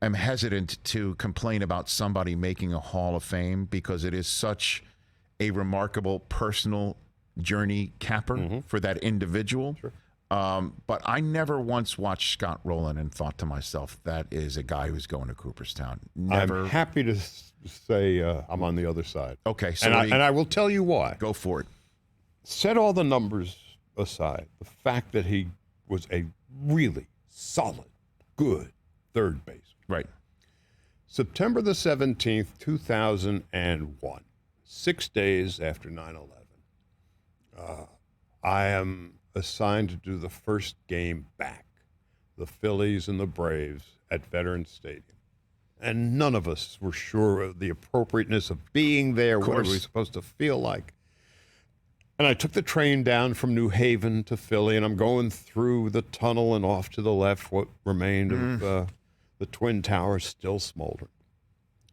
am hesitant to complain about somebody making a Hall of Fame because it is such a remarkable personal journey capper for that individual. Sure. But I never once watched Scott Rolen and thought to myself, that is a guy who's going to Cooperstown. Never. I'm happy to say I'm on the other side. Okay. So and I will tell you why. Go for it. Set all the numbers aside. The fact that he was a really solid, good third baseman. Right. September the 17th, 2001, 6 days after 9/11, I am assigned to do the first game back, the Phillies and the Braves at Veterans Stadium. And none of us were sure of the appropriateness of being there. What are we supposed to feel like? And I took the train down from New Haven to Philly, and I'm going through the tunnel and off to the left, what remained of the Twin Towers still smoldering.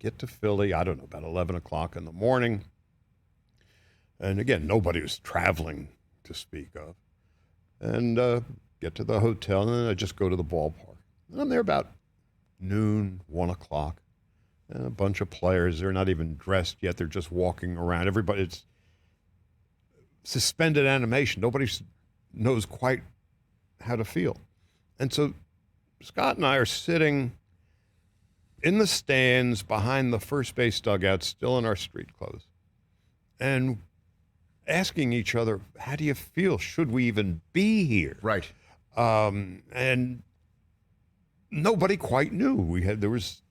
Get to Philly, I don't know, about 11 o'clock in the morning. And again, nobody was traveling to speak of. And get to the hotel, and then I just go to the ballpark. And I'm there about noon, 1 o'clock. And a bunch of players, they're not even dressed yet. They're just walking around. Everybody, it's suspended animation. Nobody knows quite how to feel. And so Scott and I are sitting in the stands behind the first base dugout, still in our street clothes, and asking each other, how do you feel? Should we even be here? Right. And nobody quite knew. There was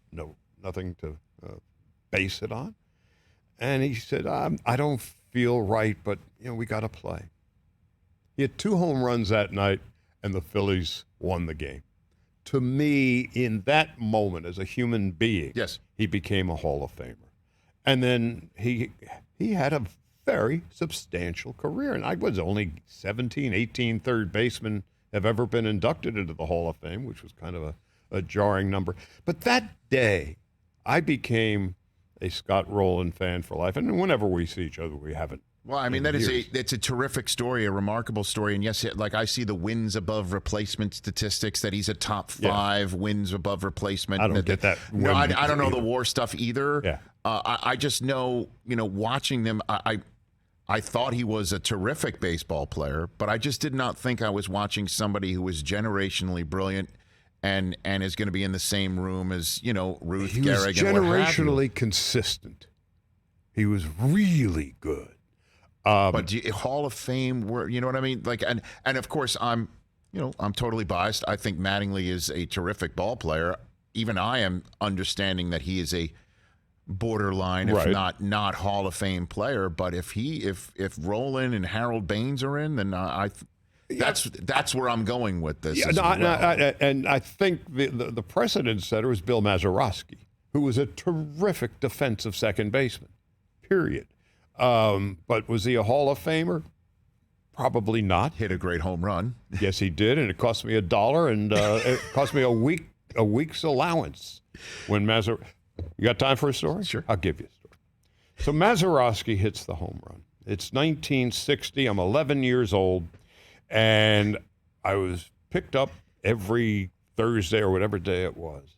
nothing to base it on. And he said, I don't feel right, but we got to play. He had 2 home runs that night, and the Phillies won the game. To me, in that moment, as a human being, yes, he became a Hall of Famer. And then he had a very substantial career. And I was only 17, 18 third basemen have ever been inducted into the Hall of Fame, which was kind of a jarring number. But that day, I became a Scott Rolen fan for life. And whenever we see each other, we haven't. Well, I mean, it's a terrific story, a remarkable story. And yes, like I see the wins above replacement statistics, that he's a top 5 wins above replacement. I don't get that. No, I don't know the WAR stuff either. Yeah. I just know, watching them, I thought he was a terrific baseball player, but I just did not think I was watching somebody who was generationally brilliant and is going to be in the same room as, Ruth, he Gehrig, was and what have you. generationally consistent. He was really good. But Hall of Fame, you know what I mean? Like, and of course, I'm totally biased. I think Mattingly is a terrific ball player. Even I am understanding that he is a borderline, if not Hall of Fame player. But if Rolen and Harold Baines are in, then that's where I'm going with this. And I think the precedent setter was Bill Mazeroski, who was a terrific defensive second baseman. Period. But was he a Hall of Famer? Probably not. Hit a great home run. Yes, he did, and it cost me $1, and it cost me a week's allowance. When you got time for a story? Sure. I'll give you a story. So Mazeroski hits the home run. It's 1960. I'm 11 years old, and I was picked up every Thursday or whatever day it was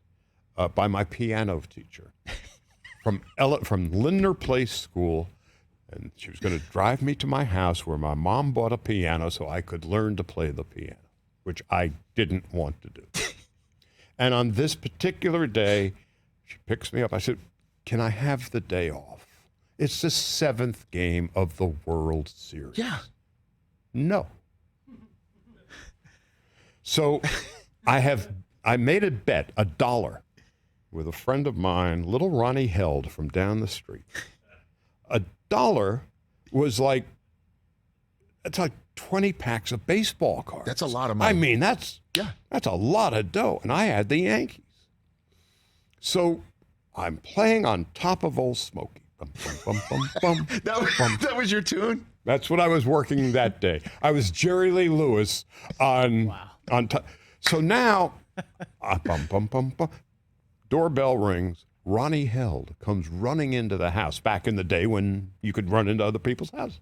by my piano teacher from Lindner Place School. And she was going to drive me to my house where my mom bought a piano so I could learn to play the piano, which I didn't want to do. And on this particular day, she picks me up. I said, can I have the day off? It's the 7th game of the World Series. Yeah. No. So I made a bet, $1, with a friend of mine, little Ronnie Held from down the street. $1 was like 20 packs of baseball cards. That's a lot of money. I mean, that's a lot of dough. And I had the Yankees. So I'm playing on top of Old Smoky. Bum, bum, bum, bum, bum, that was your tune? That's what I was working that day. I was Jerry Lee Lewis on top. So now, bum, bum, bum, bum. Doorbell rings. Ronnie Held comes running into the house back in the day when you could run into other people's houses.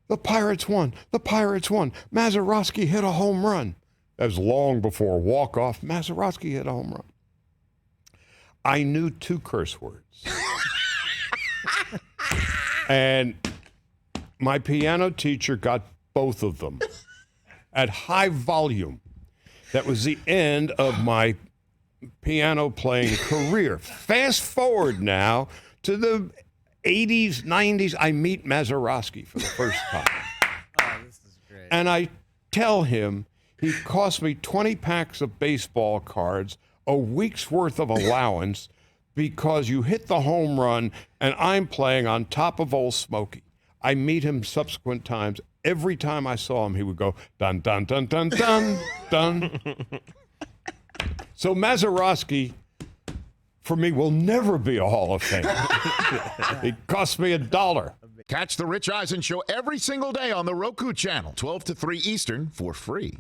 The Pirates won. The Pirates won. Mazeroski hit a home run. That was long before walk-off. Mazeroski hit a home run. I knew 2 curse words. And my piano teacher got both of them at high volume. That was the end of my piano playing career. Fast forward now to the 80s, 90s. I meet Mazeroski for the first time. Oh, this is great. And I tell him he cost me 20 packs of baseball cards, a week's worth of allowance, because you hit the home run and I'm playing on top of Old Smoky. I meet him subsequent times. Every time I saw him, he would go, dun, dun, dun, dun, dun, dun. So Mazeroski, for me, will never be a Hall of Famer. It cost me $1. Catch the Rich Eisen Show every single day on the Roku channel, 12 to 3 Eastern, for free.